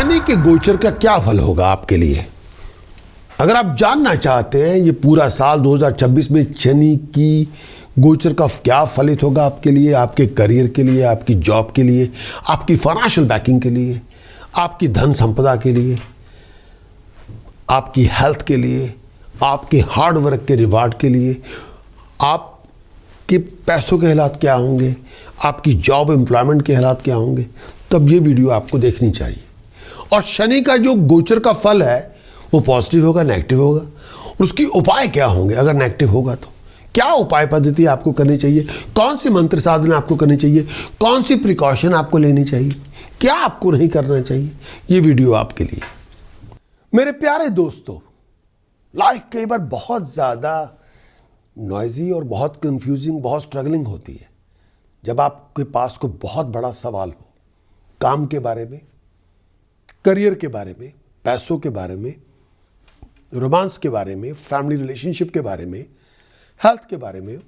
शनि के गोचर का क्या फल होगा आपके लिए? अगर आप जानना चाहते हैं ये पूरा साल 2026 में शनि की गोचर का क्या फलित होगा आपके लिए, आपके करियर के लिए, आपकी जॉब के लिए, आपकी फाइनेंशियल बैकिंग के लिए, आपकी धन संपदा के लिए, आपकी हेल्थ के लिए, आपके हार्ड वर्क के रिवार्ड के लिए, आपके पैसों के हालात क्या होंगे, आपकी जॉब एम्प्लॉयमेंट के हालात क्या होंगे, तब ये वीडियो आपको देखनी चाहिए। और शनि का जो गोचर का फल है वो पॉजिटिव होगा, नेगेटिव होगा, और उसकी उपाय क्या होंगे अगर नेगेटिव होगा तो क्या उपाय पद्धति आपको करनी चाहिए, कौन सी मंत्र साधना आपको करनी चाहिए, कौन सी प्रिकॉशन आपको लेनी चाहिए, क्या आपको नहीं करना चाहिए, ये वीडियो आपके लिए। मेरे प्यारे दोस्तों, लाइफ कई बार बहुत ज़्यादा नॉइजी और बहुत कंफ्यूजिंग, बहुत स्ट्रगलिंग होती है जब आपके पास कोई बहुत बड़ा सवाल हो, काम के बारे में, करियर के बारे में, पैसों के बारे में, रोमांस के बारे में, फैमिली रिलेशनशिप के बारे में, हेल्थ के बारे में।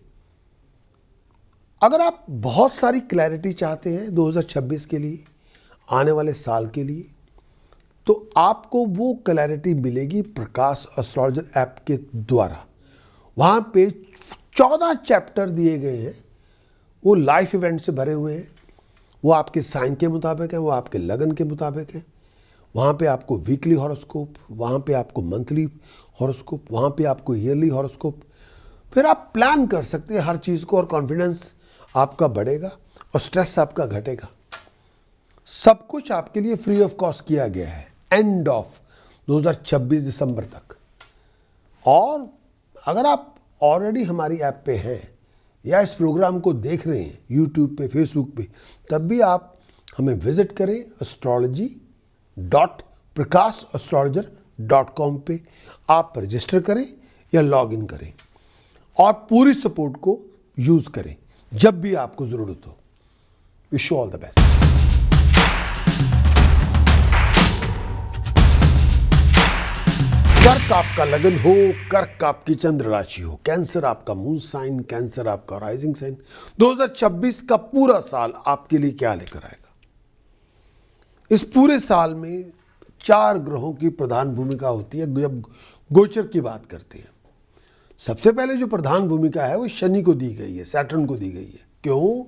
अगर आप बहुत सारी क्लैरिटी चाहते हैं 2026 के लिए, आने वाले साल के लिए, तो आपको वो क्लैरिटी मिलेगी प्रकाश एस्ट्रोलॉजर ऐप के द्वारा। वहाँ पे 14 चैप्टर दिए गए हैं, वो लाइफ इवेंट से भरे हुए हैं, वो आपके साइन के मुताबिक है, वो आपके लगन के मुताबिक है। वहाँ पे आपको वीकली हॉरोस्कोप, वहाँ पे आपको मंथली हॉरोस्कोप, वहाँ पे आपको ईयरली हॉरोस्कोप। फिर आप प्लान कर सकते हैं हर चीज़ को, और कॉन्फिडेंस आपका बढ़ेगा और स्ट्रेस आपका घटेगा। सब कुछ आपके लिए फ्री ऑफ कॉस्ट किया गया है एंड ऑफ 2026 दिसंबर तक। और अगर आप ऑलरेडी हमारी ऐप पे हैं या इस प्रोग्राम को देख रहे हैं यूट्यूब पे, फेसबुक पे, तब भी आप हमें विजिट करें astrology.prakashastrologer.com पे। आप रजिस्टर करें या लॉग इन करें और पूरी सपोर्ट को यूज़ करें जब भी आपको ज़रूरत हो। Wish you all the best. कर्क आपका लगन हो, कर्क आपकी चंद्र राशि हो, कैंसर आपका मून साइन, कैंसर आपका राइजिंग साइन, 2026 का पूरा साल आपके लिए क्या लेकर आएगा? इस पूरे साल में 4 ग्रहों की प्रधान भूमिका होती है जब गोचर की बात करते हैं। सबसे पहले जो प्रधान भूमिका है वो शनि को दी गई है, सैटर्न को दी गई है। क्यों?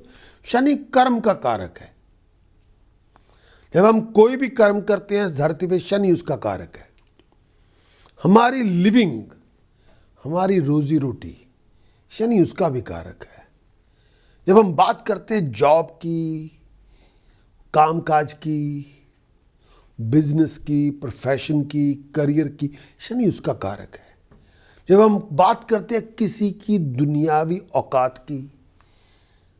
शनि कर्म का कारक है। जब हम कोई भी कर्म करते हैं इस धरती पे, शनि उसका कारक है। हमारी लिविंग, हमारी रोजी रोटी, शनि उसका भी कारक है। जब हम बात करते हैं जॉब की, कामकाज की, बिजनेस की, प्रोफेशन की, करियर की, शनि उसका कारक है। जब हम बात करते हैं किसी की दुनियावी औकात की,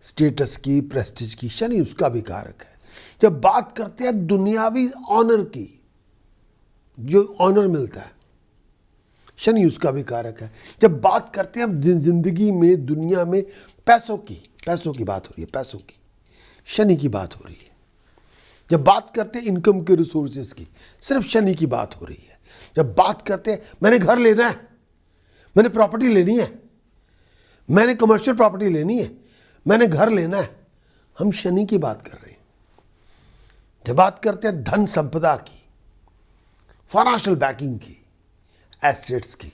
स्टेटस की, प्रेस्टीज की, शनि उसका भी कारक है। जब बात करते हैं दुनियावी ऑनर की, जो ऑनर मिलता है, शनि उसका भी कारक है। जब बात करते हैं जिंदगी में, दुनिया में पैसों की बात हो रही है, पैसों की, शनि की बात हो रही है। जब बात करते हैं इनकम के रिसोर्सेज की, सिर्फ शनि की बात हो रही है। जब बात करते हैं मैंने घर लेना है, मैंने प्रॉपर्टी लेनी है, मैंने कमर्शियल प्रॉपर्टी लेनी है, मैंने घर लेना है, हम शनि की बात कर रहे हैं। जब बात करते हैं धन संपदा की, फाइनेंशियल बैकिंग की, एसेट्स की,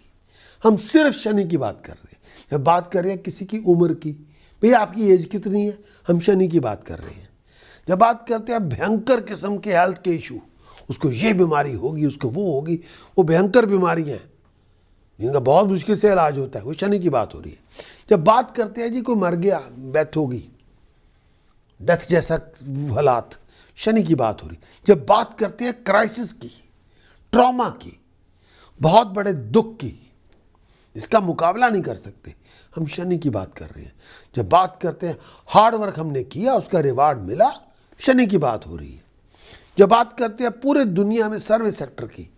हम सिर्फ शनि की बात कर रहे हैं। जब बात कर रहे हैं किसी की उम्र की, भैया आपकी एज कितनी है, हम शनि की बात कर रहे हैं। जब बात करते हैं भयंकर किस्म के हेल्थ के इशू, उसको ये बीमारी होगी, उसको वो होगी, वो भयंकर बीमारियां हैं जिनका बहुत मुश्किल से इलाज होता है, वो शनि की बात हो रही है। जब बात करते हैं जी कोई मर गया, डेथ होगी, डेथ जैसा हालात, शनि की बात हो रही। जब बात करते हैं क्राइसिस की, ट्रॉमा की, बहुत बड़े दुख की, इसका मुकाबला नहीं कर सकते, हम शनि की बात कर रहे हैं। जब बात करते हैं हार्ड वर्क हमने किया, उसका रिवार्ड मिला, शनि की बात हो रही है। जब बात करते हैं पूरे दुनिया में सर्विस सेक्टर की,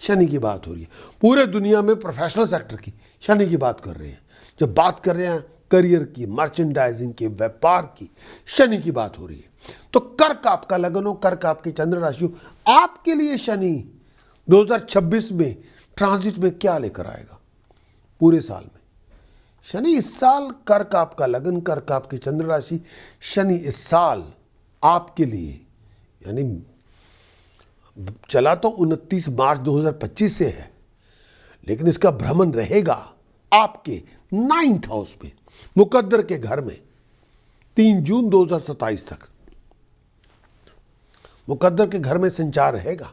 शनि की बात हो रही है। पूरे दुनिया में प्रोफेशनल सेक्टर की, शनि की बात कर रहे हैं। जब बात कर रहे हैं करियर की, मर्चेंडाइजिंग की, व्यापार की, शनि की बात हो रही है। तो कर्क आपका लगन हो, कर्क आपकी चंद्र राशि हो, आपके लिए शनि 2026 में ट्रांजिट में क्या लेकर आएगा पूरे साल में? शनि इस साल, कर्क आपका लगन, कर्क आपकी चंद्र राशि, शनि इस साल आपके लिए यानी चला तो 29 मार्च 2025 से है, लेकिन इसका भ्रमण रहेगा आपके 9th हाउस में, मुकद्दर के घर में 3 जून 2027 तक मुकद्दर के घर में संचार रहेगा।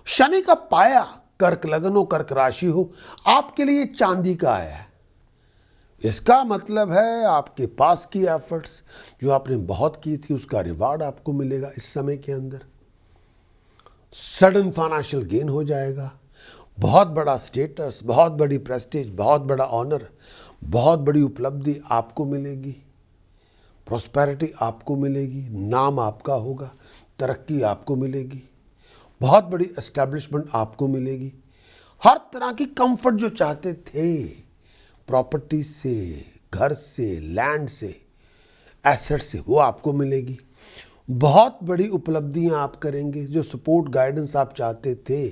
शनि का पाया कर्क लगन हो, कर्क राशि हो, आपके लिए चांदी का आया है। इसका मतलब है आपके पास की एफर्ट्स जो आपने बहुत की थी उसका रिवार्ड आपको मिलेगा। इस समय के अंदर सडन फाइनेंशियल गेन हो जाएगा, बहुत बड़ा स्टेटस, बहुत बड़ी प्रेस्टीज, बहुत बड़ा ऑनर, बहुत बड़ी उपलब्धि आपको मिलेगी, प्रॉस्पेरिटी आपको मिलेगी, नाम आपका होगा, तरक्की आपको मिलेगी, बहुत बड़ी एस्टैब्लिशमेंट आपको मिलेगी। हर तरह की कंफर्ट जो चाहते थे, प्रॉपर्टी से, घर से, लैंड से, एसेट से, वो आपको मिलेगी। बहुत बड़ी उपलब्धियां आप करेंगे। जो सपोर्ट गाइडेंस आप चाहते थे,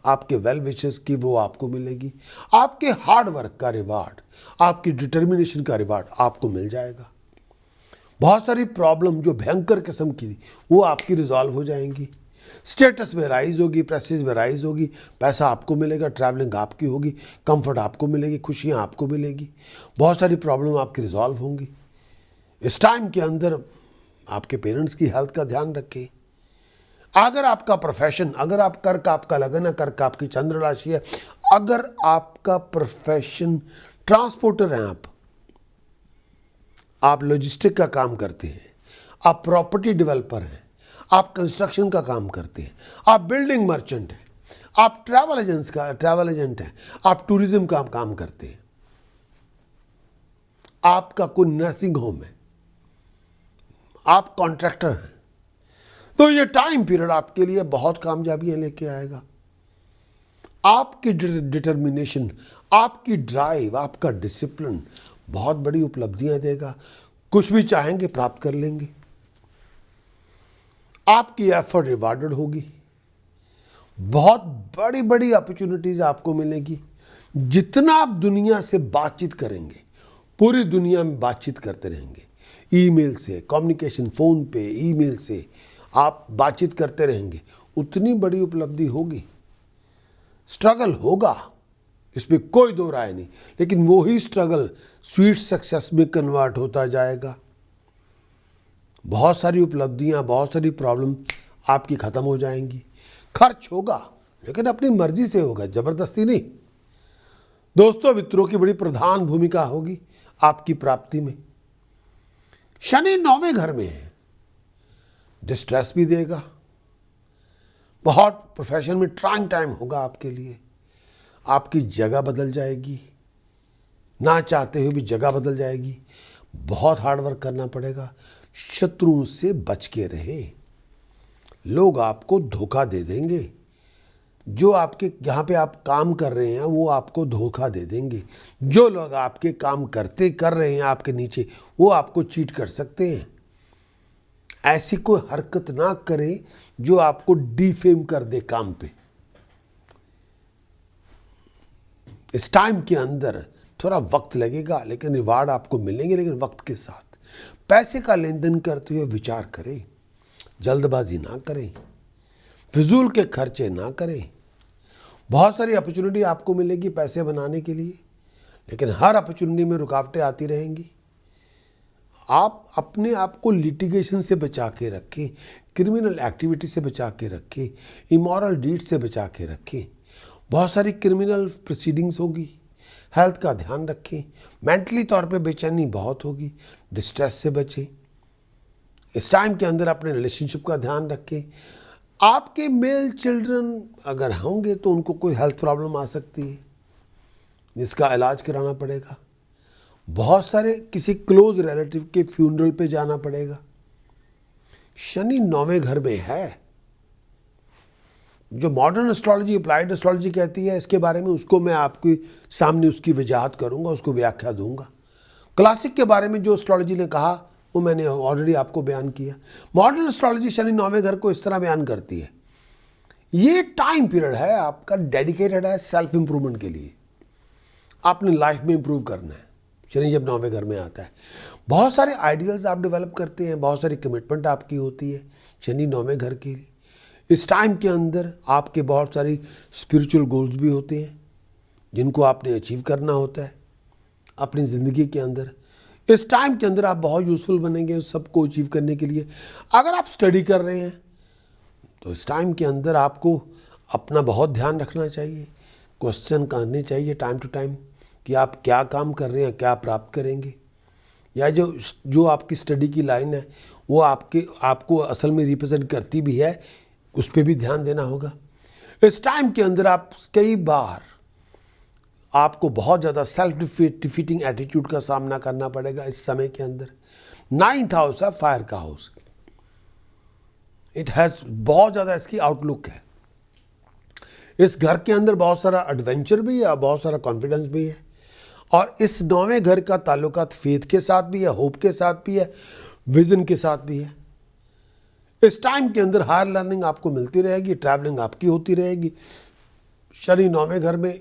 आपके वेल विशेस की, वो आपको मिलेगी। आपके हार्ड वर्क का रिवार्ड, आपकी डिटर्मिनेशन का रिवार्ड आपको मिल जाएगा। बहुत सारी प्रॉब्लम जो भयंकर किस्म की थी वो आपकी रिजॉल्व हो जाएंगी। स्टेटस में राइज होगी, प्रेस्टीज में राइज होगी, पैसा आपको मिलेगा, ट्रैवलिंग आपकी होगी, कंफर्ट आपको मिलेगी, खुशियां आपको मिलेगी, बहुत सारी प्रॉब्लम आपकी रिजॉल्व होंगी। इस टाइम के अंदर आपके पेरेंट्स की हेल्थ का ध्यान रखें। अगर आपका प्रोफेशन, अगर आप कर्क आपका लगन है, कर्क आपकी चंद्र राशि है, अगर आपका प्रोफेशन ट्रांसपोर्टर हैं, आप लॉजिस्टिक का काम करते हैं, आप प्रॉपर्टी डेवलपर हैं, आप कंस्ट्रक्शन का काम करते हैं, आप बिल्डिंग मर्चेंट हैं, आप ट्रैवल एजेंट हैं, आप टूरिज्म का काम करते हैं, आपका कोई नर्सिंग होम है, आप कॉन्ट्रैक्टर हैं, तो ये टाइम पीरियड आपके लिए बहुत कामयाबियां लेके आएगा। आपकी डिटर्मिनेशन, आपकी ड्राइव, आपका डिसिप्लिन बहुत बड़ी उपलब्धियां देगा। कुछ भी चाहेंगे प्राप्त कर लेंगे। आपकी एफर्ट रिवार्डेड होगी। बहुत बड़ी बड़ी अपॉर्चुनिटीज आपको मिलेगी। जितना आप दुनिया से बातचीत करेंगे, पूरी दुनिया में बातचीत करते रहेंगे, ईमेल से, कम्युनिकेशन, फ़ोन पे, ईमेल से आप बातचीत करते रहेंगे, उतनी बड़ी उपलब्धि होगी। स्ट्रगल होगा, इसमें कोई दो राय नहीं, लेकिन वो ही स्ट्रगल स्वीट सक्सेस में कन्वर्ट होता जाएगा। बहुत सारी उपलब्धियां, बहुत सारी प्रॉब्लम आपकी ख़त्म हो जाएंगी। खर्च होगा, लेकिन अपनी मर्जी से होगा, ज़बरदस्ती नहीं। दोस्तों मित्रों की बड़ी प्रधान भूमिका होगी आपकी प्राप्ति में। शनि 9वें घर में है, डिस्ट्रेस भी देगा। बहुत प्रोफेशन में ट्राइंग टाइम होगा आपके लिए। आपकी जगह बदल जाएगी, ना चाहते हुए भी जगह बदल जाएगी। बहुत हार्ड वर्क करना पड़ेगा। शत्रुओं से बच के रहे। लोग आपको धोखा दे देंगे। जो आपके जहाँ पे आप काम कर रहे हैं वो आपको धोखा दे देंगे। जो लोग आपके काम कर रहे हैं आपके नीचे, वो आपको चीट कर सकते हैं। ऐसी कोई हरकत ना करें जो आपको डिफेम कर दे काम पे। इस टाइम के अंदर थोड़ा वक्त लगेगा, लेकिन रिवार्ड आपको मिलेंगे, लेकिन वक्त के साथ। पैसे का लेन देन करते हुए विचार करें, जल्दबाजी ना करें, फिजूल के खर्चे ना करें। बहुत सारी अपॉर्चुनिटी आपको मिलेगी पैसे बनाने के लिए, लेकिन हर अपॉर्चुनिटी में रुकावटें आती रहेंगी। आप अपने आप को लिटिगेशन से बचा के रखें, क्रिमिनल एक्टिविटी से बचा के रखें, इमोरल डीड से बचा के रखें। बहुत सारी क्रिमिनल प्रोसीडिंग्स होगी। हेल्थ का ध्यान रखें। मेंटली तौर पे बेचैनी बहुत होगी, डिस्ट्रेस से बचें। इस टाइम के अंदर अपने रिलेशनशिप का ध्यान रखें। आपके मेल चिल्ड्रन अगर होंगे तो उनको कोई हेल्थ प्रॉब्लम आ सकती है, जिसका इलाज कराना पड़ेगा। बहुत सारे किसी क्लोज रिलेटिव के फ्यूनरल पे जाना पड़ेगा। शनि 9वें घर में है। जो मॉडर्न एस्ट्रोलॉजी, अप्लाइड एस्ट्रोलॉजी कहती है, इसके बारे में उसको मैं आपके सामने उसकी वजाहत करूंगा, उसको व्याख्या दूंगा। क्लासिक के बारे में जो एस्ट्रोलॉजी ने कहा वो मैंने ऑलरेडी आपको बयान किया। मॉडर्न एस्ट्रोलॉजी शनि 9वें घर को इस तरह बयान करती है, ये टाइम पीरियड है आपका डेडिकेटेड है सेल्फ इंप्रूवमेंट के लिए। आपने लाइफ में इंप्रूव करना है। शनि जब 9वें घर में आता है, बहुत सारे आइडियल्स आप डेवलप करते हैं, बहुत सारी कमिटमेंट आपकी होती है शनि 9वें घर के लिए। इस टाइम के अंदर आपके बहुत सारी स्पिरिचुअल गोल्स भी होते हैं जिनको आपने अचीव करना होता है अपनी ज़िंदगी के अंदर। इस टाइम के अंदर आप बहुत यूज़फुल बनेंगे उस सबको अचीव करने के लिए। अगर आप स्टडी कर रहे हैं तो इस टाइम के अंदर आपको अपना बहुत ध्यान रखना चाहिए, क्वेश्चन करने चाहिए टाइम टू टाइम कि आप क्या काम कर रहे हैं, क्या प्राप्त करेंगे, या जो आपकी स्टडी की लाइन है वो आपको असल में रिप्रेजेंट करती भी है, उस पर भी ध्यान देना होगा। इस टाइम के अंदर आप कई बार आपको बहुत ज़्यादा सेल्फ डिफीटिंग एटीट्यूड का सामना करना पड़ेगा इस समय के अंदर। 9th हाउस है फायर का हाउस, इट हैज़ बहुत ज़्यादा इसकी आउटलुक है। इस घर के अंदर बहुत सारा एडवेंचर भी है, बहुत सारा कॉन्फिडेंस भी है, और इस 9वें घर का ताल्लुकात फेथ के साथ भी है, होप के साथ भी है, विजन के साथ भी है। इस टाइम के अंदर हायर लर्निंग आपको मिलती रहेगी, ट्रैवलिंग आपकी होती रहेगी। शनि 9वें घर में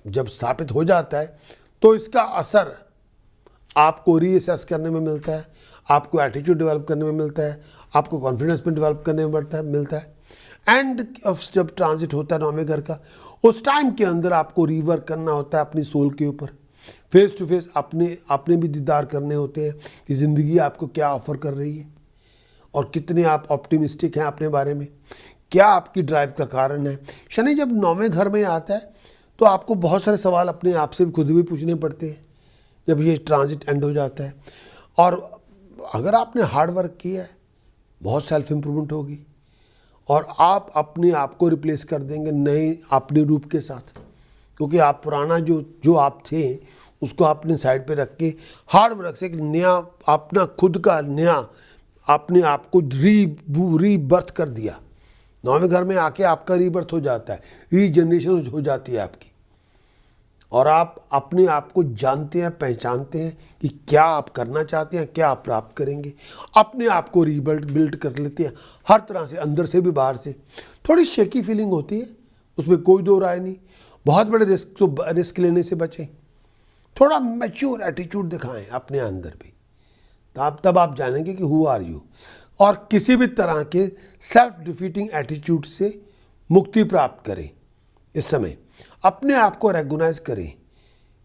जब स्थापित हो जाता है तो इसका असर आपको रीअसेस करने में मिलता है, आपको एटीट्यूड डेवलप करने में मिलता है, आपको कॉन्फिडेंस में डेवलप करने में मिलता है। एंड जब ट्रांजिट होता है 9वें घर का, उस टाइम के अंदर आपको रिवर्क करना होता है अपनी सोल के ऊपर, फेस टू फेस अपने भी दीदार करने होते हैं कि ज़िंदगी आपको क्या ऑफर कर रही है और कितने आप ऑप्टिमिस्टिक हैं अपने बारे में, क्या आपकी ड्राइव का कारण है। शनि जब 9वें घर में आता है तो आपको बहुत सारे सवाल अपने आप से खुद भी पूछने पड़ते हैं जब ये ट्रांजिट एंड हो जाता है। और अगर आपने हार्ड वर्क किया है, बहुत सेल्फ इम्प्रूवमेंट होगी और आप अपने आप को रिप्लेस कर देंगे नए अपने रूप के साथ, क्योंकि आप पुराना जो आप थे उसको आपने साइड पे रख के हार्ड वर्क से एक नया अपना खुद का नया अपने आप को रीबर्थ कर दिया। 9वें घर में आके आपका रीबर्थ हो जाता है, रीजनरेशन हो जाती है आपकी, और आप अपने आप को जानते हैं, पहचानते हैं कि क्या आप करना चाहते हैं, क्या आप प्राप्त करेंगे। अपने आप को बिल्ड कर लेते हैं हर तरह से, अंदर से भी बाहर से। थोड़ी शेकी फीलिंग होती है, उसमें कोई दो राय नहीं। बहुत बड़े रिस्क लेने से बचें, थोड़ा मैच्योर एटीट्यूड दिखाएं अपने अंदर भी, तब आप जानेंगे कि हु आर यू। और किसी भी तरह के सेल्फ डिफीटिंग एटीट्यूड से मुक्ति प्राप्त करें। इस समय अपने आप को रेगुनाइज करें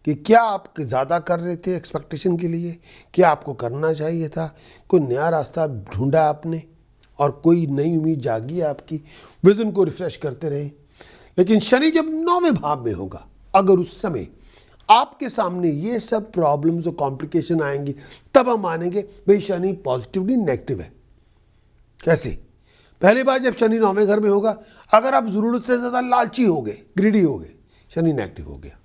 कि क्या आप ज़्यादा कर रहे थे एक्सपेक्टेशन के लिए, क्या आपको करना चाहिए था, कोई नया रास्ता ढूंढा आपने और कोई नई उम्मीद जागी है आपकी। विजन को रिफ्रेश करते रहें। लेकिन शनि जब 9वें भाव में होगा, अगर उस समय आपके सामने ये सब प्रॉब्लम्स और कॉम्प्लिकेशन आएंगी, तब हम मानेंगे भाई शनि पॉजिटिवली नेगेटिव है। कैसे? पहली बार जब शनि 9वें घर में होगा, अगर आप ज़रूरत से ज़्यादा लालची हो गए, ग्रीडी हो गए, शनि नेगेटिव हो गया।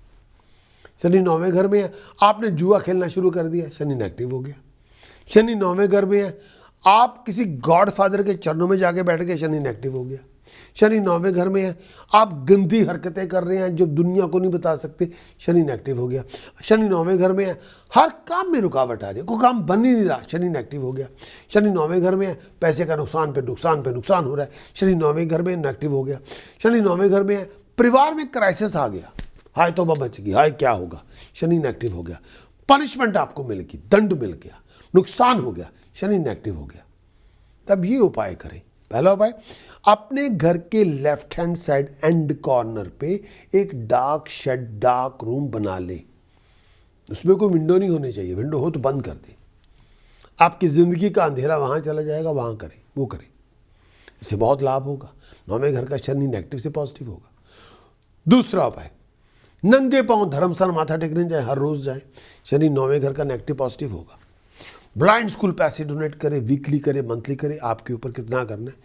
शनि 9वें घर में है, आपने जुआ खेलना शुरू कर दिया, शनि नेगेटिव हो गया। शनि 9वें घर में है, आप किसी गॉड फादर के चरणों में जाके बैठ गए, शनि नेगेटिव हो गया। शनि 9वें घर में है, आप गंदी हरकतें कर रहे हैं जो दुनिया को नहीं बता सकते, शनि नेगेटिव हो गया। शनि 9वें घर में है, हर काम में रुकावट आ रही है, कोई काम बन ही नहीं रहा, शनि नेगेटिव हो गया। शनि 9वें घर में है, पैसे का नुकसान पे नुकसान हो रहा है, शनि 9वें घर में नेगेटिव हो गया। शनि 9वें घर में है, परिवार में क्राइसिस आ गया, हाय तौबा मच गई, हाय क्या होगा, शनि नेगेटिव हो गया। पनिशमेंट आपको मिलेगी, दंड मिल गया, नुकसान हो गया, शनि नेगेटिव हो गया। तब ये उपाय करें। पहला उपाय, अपने घर के left hand side and corner पे एक डार्क शेड, डार्क रूम बना ले। उसमें कोई विंडो नहीं होनी चाहिए, विंडो हो तो बंद कर दे। आपकी ज़िंदगी का अंधेरा वहाँ चला जाएगा, वहाँ करें, वो करें, इससे बहुत लाभ होगा। 9वें घर का शनि नेगेटिव से पॉजिटिव होगा। दूसरा उपाय, नंगे पांव धर्मस्थान माथा टेकने जाए, हर रोज़ जाए, शनि 9वें घर का नेगेटिव पॉजिटिव होगा। ब्लाइंड स्कूल पैसे डोनेट करें, वीकली करें, मंथली करें, आपके ऊपर कितना करना है,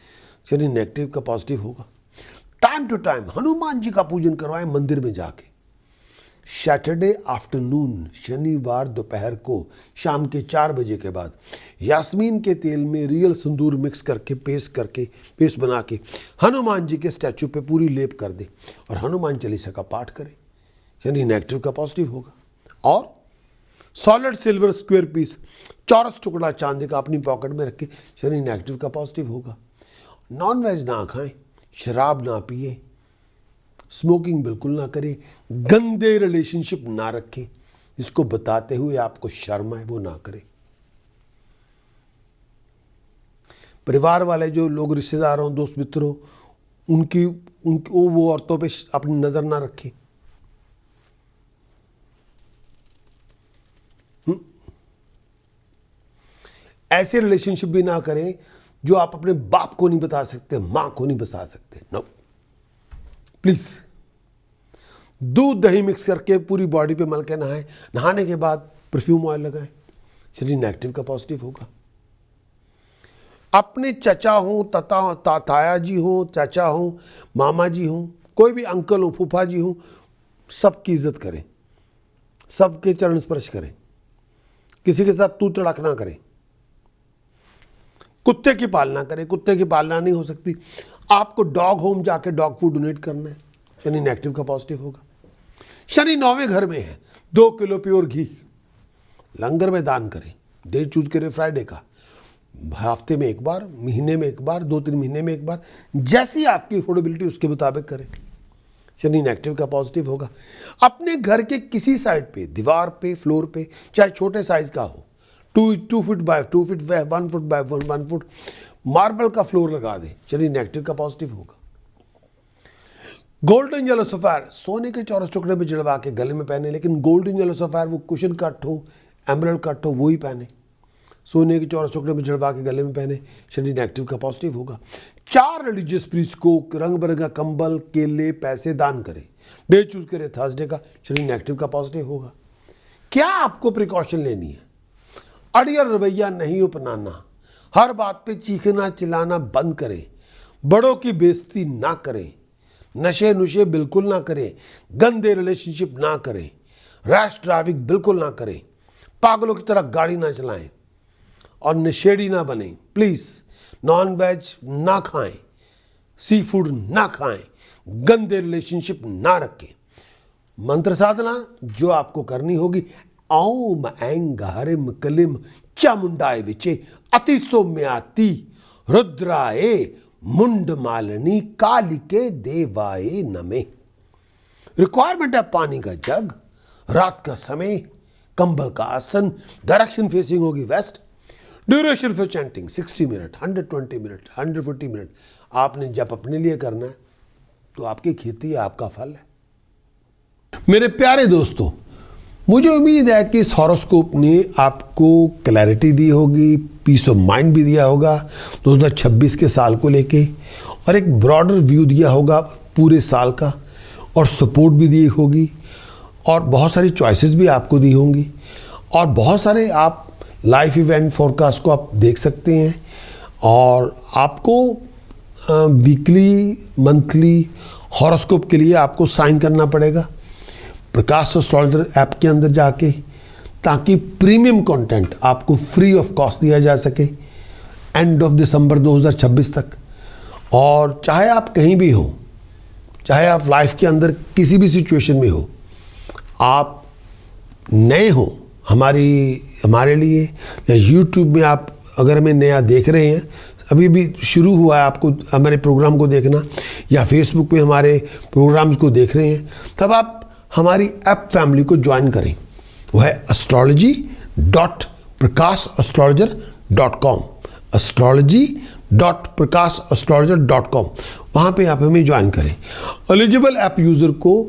शनि नेगेटिव का पॉजिटिव होगा। Time to time Hanuman ji का पूजन करवाएं मंदिर में जाके। सैटरडे आफ्टरनून, शनिवार दोपहर को शाम के 4 बजे के बाद यास्मीन के तेल में रियल सिंदूर मिक्स करके पेस्ट बना के हनुमान जी के स्टैचू पे पूरी लेप कर दे और हनुमान चालीसा का पाठ करें, शनि नेगेटिव का पॉजिटिव होगा। और सॉलिड सिल्वर स्क्वायर पीस, चौरस टुकड़ा चांदी का अपनी पॉकेट में रख के, शनि नेगेटिव का पॉजिटिव होगा। नॉन वेज ना खाएं, शराब ना पिए, स्मोकिंग बिल्कुल ना करें, गंदे रिलेशनशिप ना रखें, जिसको बताते हुए आपको शर्म आए वो ना करें। परिवार वाले जो लोग रिश्तेदार हों, दोस्त मित्र हों, उनकी वो औरतों पे अपनी नज़र ना रखें। ऐसे रिलेशनशिप भी ना करें जो आप अपने बाप को नहीं बता सकते, मां को नहीं बता सकते। No please. दूध दही मिक्स करके पूरी बॉडी पे मल के नहाएं, नहाने के बाद परफ्यूम ऑयल लगाएं, शरीर नेगेटिव का पॉजिटिव होगा। अपने चचा हो, ताया जी हो, चाचा हो, मामा जी हो, कोई भी अंकल हो, फूफा जी हो, सबकी इज्जत करें, सबके चरण स्पर्श करें, किसी के साथ तू तड़क ना करें। कुत्ते की पालना करें, कुत्ते की पालना नहीं हो सकती। आपको डॉग होम जाके डॉग फूड डोनेट करना है, शनि नेगेटिव का पॉजिटिव होगा। शनि 9वें घर में है, 2 किलो प्योर घी लंगर में दान करें। डे चूज करें फ्राइडे का, हफ्ते में एक बार, महीने में एक बार, 2-3 महीने में एक बार, जैसी आपकी अफोर्डेबिलिटी उसके मुताबिक करें, शनि नेगेटिव का पॉजिटिव होगा। अपने घर के किसी साइड पे, दीवार पे, फ्लोर पे, चाहे छोटे साइज का हो, 2 foot by 2 foot, 1 foot by 1 foot marble का फ्लोर लगा दे, शनि नेगेटिव का पॉजिटिव होगा। गोल्डन येलो सफायर, सोने के चौरस टुकड़े में जड़वा के गले में पहने, लेकिन गोल्डन येलो सफायर वो कुशन कट हो, एमरल्ड कट हो, वो ही पहने। सोने के चौरस टुकड़े में जड़वा के गले में पहने, शनि नेगेटिव का पॉजिटिव होगा। 4 रिलीजियस प्रीस्ट को रंग बिरंगा कंबल, केले, पैसे दान करें। डे चूज करें थर्सडे का, शनि नेगेटिव का पॉजिटिव होगा। क्या आपको प्रिकॉशन लेनी है? अड़ियल रवैया नहीं अपनाना, हर बात पे चीखना चिल्लाना बंद करें, बड़ों की बेइज्जती ना करें, नशे नुशे बिल्कुल ना करें, गंदे रिलेशनशिप ना करें, रैश ड्राइविंग बिल्कुल ना करें, पागलों की तरह गाड़ी ना चलाएं और नशेड़ी ना बने। प्लीज़ नॉन वेज ना खाएं, सी फूड ना खाएं, गंदे रिलेशनशिप ना रखें। मंत्र साधना जो आपको करनी होगी, ओम ऐं हरिम क्लीं चामुंडाय विचे अति सौम्याति रुद्राय मुंडमालिनी कालिके देवाय नमे। रिक्वायरमेंट है पानी का जग, रात का समय, कंबल का आसन, डायरेक्शन फेसिंग होगी west. Duration for chanting 60 minute, 120 minute, 150 minute. आपने जब अपने लिए करना है तो आपकी खेती आपका फल है। मेरे प्यारे दोस्तों, मुझे उम्मीद है कि इस हॉरोस्कोप ने आपको क्लैरिटी दी होगी, पीस ऑफ माइंड भी दिया होगा 2026 के साल को लेके, और एक ब्रॉडर व्यू दिया होगा पूरे साल का, और सपोर्ट भी दी होगी, और बहुत सारी चॉइसेस भी आपको दी होंगी, और बहुत सारे आप लाइफ इवेंट फोरकास्ट को आप देख सकते हैं। और आपको वीकली मंथली हॉरोस्कोप के लिए आपको साइन करना पड़ेगा प्रकाश एस्ट्रोलॉजर ऐप के अंदर जाके, ताकि प्रीमियम कंटेंट आपको फ्री ऑफ कॉस्ट दिया जा सके एंड ऑफ दिसंबर 2026 तक। और चाहे आप कहीं भी हो, चाहे आप लाइफ के अंदर किसी भी सिचुएशन में हो, आप नए हो हमारे लिए, या यूट्यूब में आप अगर हमें नया देख रहे हैं, अभी भी शुरू हुआ है आपको हमारे प्रोग्राम को देखना, या फेसबुक पे हमारे प्रोग्राम्स को देख रहे हैं, तब आप हमारी ऐप फैमिली को ज्वाइन करें। वो है astrology.prakashastrologer.com, astrology.prakashastrologer.com। वहाँ पे आप हमें ज्वाइन करें। एलिजिबल ऐप यूज़र को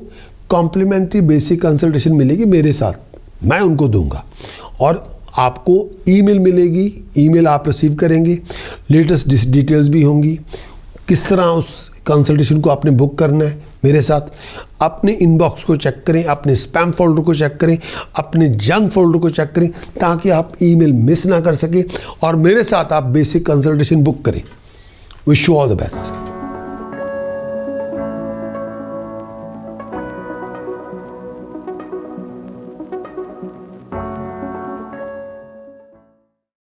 कॉम्प्लीमेंट्री बेसिक कंसल्टेशन मिलेगी मेरे साथ, मैं उनको दूंगा, और आपको ईमेल मिलेगी, ईमेल आप रिसीव करेंगे, लेटेस्ट डिटेल्स भी होंगी, किस तरह उस कंसल्टेशन को आपने बुक करना है मेरे साथ। अपने इनबॉक्स को चेक करें, अपने स्पैम फोल्डर को चेक करें, अपने जंक फोल्डर को चेक करें, ताकि आप ईमेल मिस ना कर सकें और मेरे साथ आप बेसिक कंसल्टेशन बुक करें। Wish you all the best.